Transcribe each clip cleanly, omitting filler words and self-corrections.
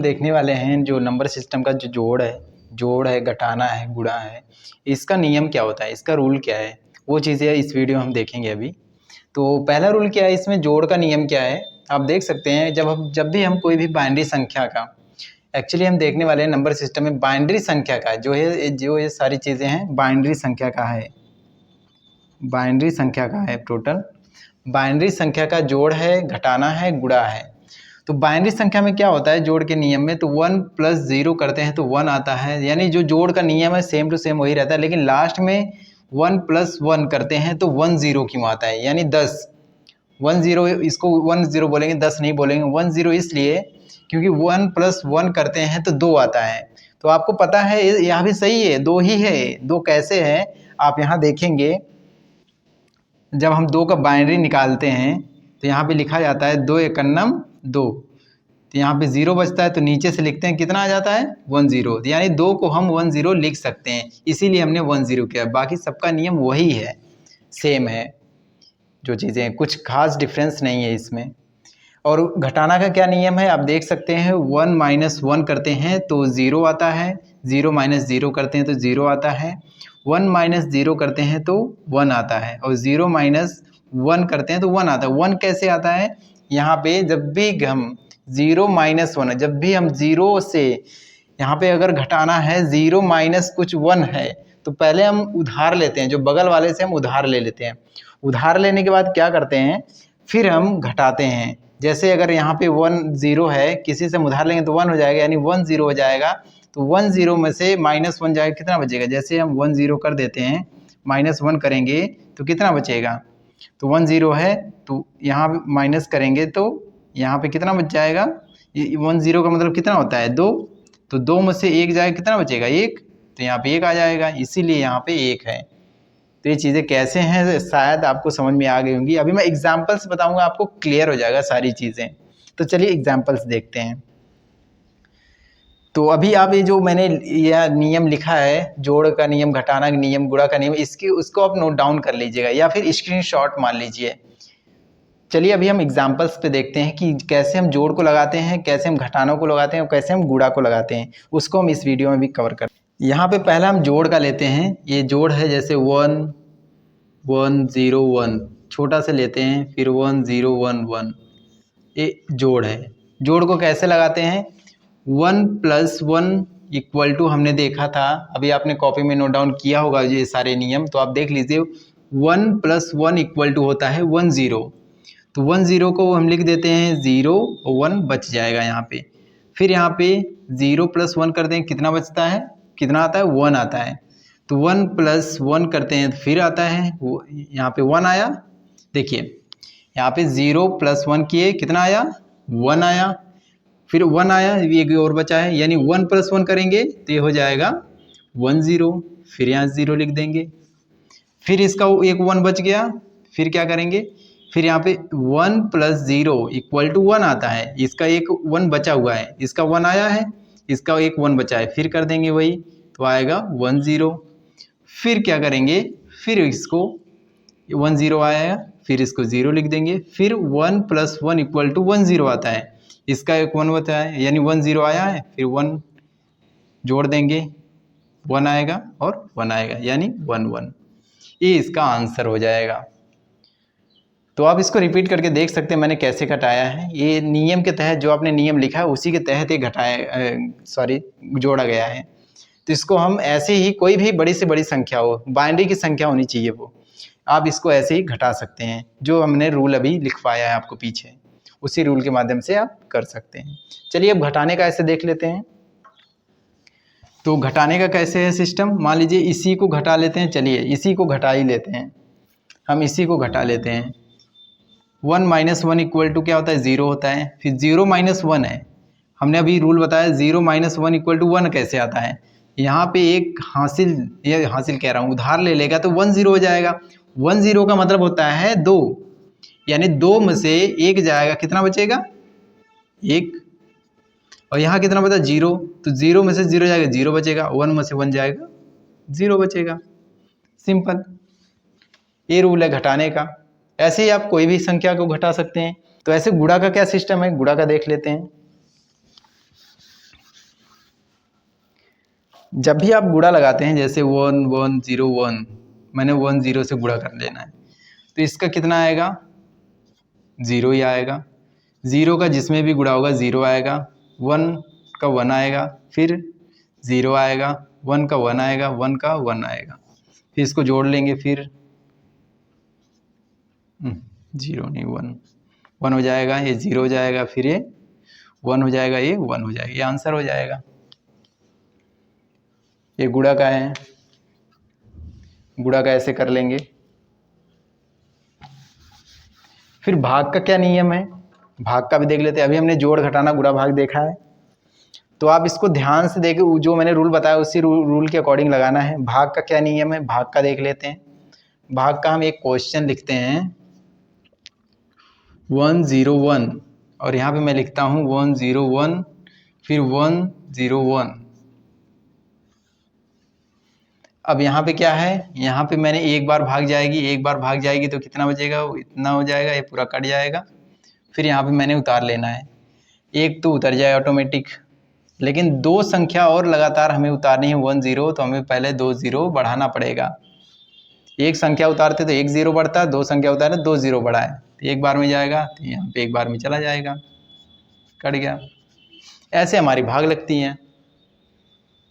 हम देखने वाले हैं जो नंबर सिस्टम का जो जोड़ है, घटाना है, गुणा है, इसका नियम क्या होता है, इसका रूल क्या है, वो चीज़ें इस वीडियो हम देखेंगे अभी। तो पहला रूल क्या है, इसमें जोड़ का नियम क्या है, आप देख सकते हैं जब भी हम कोई भी बाइनरी संख्या का, एक्चुअली हम देखने वाले हैं नंबर सिस्टम में बाइनरी संख्या का जो ये सारी चीज़ें हैं बाइनरी संख्या का है, बाइनरी संख्या का है, टोटल बाइनरी संख्या का जोड़ है, घटाना है, गुणा है। तो बाइनरी संख्या में क्या होता है जोड़ के नियम में, तो 1 + 0 करते हैं तो 1 आता है, यानी जो जोड़ का नियम है सेम टू सेम वही रहता है, लेकिन लास्ट में 1 + 1 करते हैं तो 1 0 क्यों आता है, यानी 10 1 0, इसको 1 0 बोलेंगे, 10 नहीं बोलेंगे, 1 0 इसलिए क्योंकि 1 + 1 करते हैं तो 2 आता है। तो आपको पता है यहाँ भी सही है, 2 ही है, 2 कैसे है आप यहाँ देखेंगे, जब हम 2 का बाइनरी निकालते हैं तो यहाँ पे लिखा जाता है 2 एकन्नम 2, तो यहाँ पे 0 बचता है तो नीचे से लिखते हैं कितना आ जाता है 1 0, यानी 2 को हम 1 0 लिख सकते हैं, इसीलिए हमने 1 0 किया। बाकी सबका नियम वही है, सेम है, जो चीज़ें कुछ खास डिफरेंस नहीं है इसमें। और घटाना का क्या नियम है आप देख सकते हैं, 1 - 1 करते हैं तो 0 आता है, 0 - 0 करते हैं तो 0 आता है, 1 - 0 करते हैं तो 1 आता है, और 0 - 1 करते हैं तो 1 आता है। 1 कैसे आता है, यहाँ पे जब भी हम 0 - 1, जब भी हम 0 से यहाँ पे अगर घटाना है 0 - कुछ 1 है तो पहले हम उधार लेते हैं, जो बगल वाले से हम उधार ले लेते हैं। उधार लेने के बाद क्या करते हैं, फिर हम घटाते हैं। जैसे अगर यहाँ पे 1 0 है, किसी से हम उधार लेंगे तो 1 हो जाएगा, यानी 1 0 हो जाएगा। तो 1 0 में से -1 जाएगा, कितना बचेगा, जैसे हम 1 0 कर देते हैं -1 करेंगे तो कितना बचेगा, तो 1 0 है तो यहाँ माइनस करेंगे तो यहाँ पे कितना बच जाएगा, 1 0 का मतलब कितना होता है 2, तो 2 में से 1 जाएगा, कितना बचेगा 1, तो यहाँ पे 1 आ जाएगा, इसीलिए यहाँ पे 1 है। तो ये चीज़ें कैसे हैं शायद आपको समझ में आ गई होंगी, अभी मैं एग्जाम्पल्स बताऊंगा, आपको क्लियर हो जाएगा सारी चीज़ें। तो चलिए एग्जाम्पल्स देखते हैं। तो अभी आप ये जो मैंने यह नियम लिखा है, जोड़ का नियम, घटाना का नियम, गुणा का नियम, उसको आप नोट डाउन कर लीजिएगा या फिर स्क्रीनशॉट मान लीजिए। चलिए अभी हम एग्जाम्पल्स पे देखते हैं कि कैसे हम जोड़ को लगाते हैं, कैसे हम घटानों को लगाते हैं और कैसे हम गुणा को लगाते हैं, उसको हम इस वीडियो में भी कवर करते हैं। यहाँ पे पहला हम जोड़ का लेते हैं, ये जोड़ है जैसे 1 1 0 1, छोटा से लेते हैं, फिर 1 0 1 1, ये जोड़ है। जोड़ को कैसे लगाते हैं, 1 + 1 = हमने देखा था, अभी आपने कॉपी में नोट डाउन किया होगा ये सारे नियम, तो आप देख लीजिए 1 + 1 = होता है 1 0, तो 1 0 को हम लिख देते हैं 0 और 1 बच जाएगा यहाँ पे। फिर यहाँ पे 0 + 1 करते हैं, कितना बचता है, कितना आता है 1 आता है, तो 1 + 1 करते हैं फिर आता है वो, यहाँ पे 1 आया, देखिए यहाँ पे 0 + 1 किए, कितना आया 1 आया, फिर 1 आया, एक और बचा है, यानी 1 + 1 करेंगे तो ये हो जाएगा 1 0, फिर यहाँ 0 लिख देंगे, फिर इसका एक 1 बच गया, फिर क्या करेंगे, फिर यहाँ पे 1 + 0 = 1 आता है, इसका एक 1 बचा हुआ है, इसका 1 आया है, इसका एक 1 बचा है, फिर कर देंगे वही, तो आएगा 1 0, फिर क्या करेंगे, फिर इसको 1 0 आया, फिर इसको 0 लिख देंगे, फिर 1 + 1 = 1 0 आता है, इसका एक 1 बचा है, यानी 1 0 आया है, फिर 1 जोड़ देंगे, 1 आएगा और 1 आएगा, यानी 1 1, ये इसका आंसर हो जाएगा। तो आप इसको रिपीट करके देख सकते हैं मैंने कैसे घटाया है, ये नियम के तहत जो आपने नियम लिखा है उसी के तहत ये जोड़ा गया है। तो इसको हम ऐसे ही, कोई भी बड़ी से बड़ी संख्या हो, बाइनरी की संख्या होनी चाहिए वो, आप इसको ऐसे ही घटा सकते हैं, जो हमने रूल अभी लिखवाया है आपको पीछे, उसी रूल के माध्यम से आप कर सकते हैं। चलिए अब घटाने का ऐसे देख लेते हैं। तो घटाने का कैसे है सिस्टम, मान लीजिए इसी को घटा लेते हैं, चलिए इसी को घटा ही लेते हैं, हम इसी को घटा लेते हैं। 1 - 1 = क्या होता है 0 होता है, फिर 0 - 1 है, हमने अभी रूल बताया 0 - 1 = 1 कैसे आता है, यहाँ पे एक हासिल कह रहा हूँ, उधार ले लेगा तो 1 0 हो जाएगा, 1 0 का मतलब होता है 2, यानी 2 में से 1 जाएगा, कितना बचेगा 1, और यहाँ कितना बचा 0, तो 0 में से 0 जाएगा 0 बचेगा, 1 में से 1 जाएगा 0 बचेगा, सिंपल, ये रूल है घटाने का। ऐसे ही आप कोई भी संख्या को घटा सकते हैं। तो ऐसे गुणा का क्या सिस्टम है, गुणा का देख लेते हैं। जब भी आप गुणा लगाते हैं, जैसे 1 1 0 1, मैंने 1 0 से गुणा कर लेना है, तो इसका कितना आएगा? 0 ही आएगा। 0 का जिसमें भी गुणा होगा 0 आएगा, 1 का 1 आएगा, फिर 0 आएगा, 1 का 1 आएगा, 1 का 1 आएगा, फिर इसको जोड़ लेंगे, फिर 0 नहीं 1 1 हो जाएगा, ये 0 हो जाएगा, फिर ये 1 हो जाएगा, ये 1 हो जाएगा, ये आंसर हो जाएगा। ये गुणा का है, गुणा का ऐसे कर लेंगे। फिर भाग का क्या नियम है, भाग का भी देख लेते हैं। अभी हमने जोड़ घटाना गुणा भाग देखा है, तो आप इसको ध्यान से देखें, जो मैंने रूल बताया उसी रूल के अकॉर्डिंग लगाना है। भाग का क्या नियम है, भाग का देख लेते हैं। भाग का हम एक क्वेश्चन लिखते हैं 101, और यहाँ पे मैं लिखता हूँ 101, फिर 101। अब यहाँ पे क्या है, यहाँ पे मैंने एक बार भाग जाएगी तो कितना बचेगा, इतना हो जाएगा, ये पूरा कट जाएगा। फिर यहाँ पे मैंने उतार लेना है, एक तो उतर जाए ऑटोमेटिक, लेकिन दो संख्या और लगातार हमें उतारनी है 1 0, तो हमें पहले 2 0 बढ़ाना पड़ेगा। एक संख्या उतारते तो 1 0 बढ़ता, दो संख्या उतारे 2 0 बढ़ा है, तो एक बार में जाएगा, तो यहाँ पे एक बार में चला जाएगा, कट गया। ऐसे हमारी भाग लगती हैं,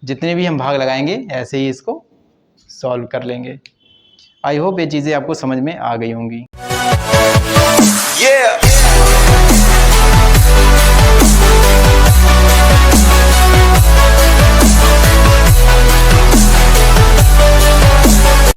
जितने भी हम भाग लगाएंगे ऐसे ही इसको सॉल्व कर लेंगे। आई होप ये चीज़ें आपको समझ में आ गई होंगी।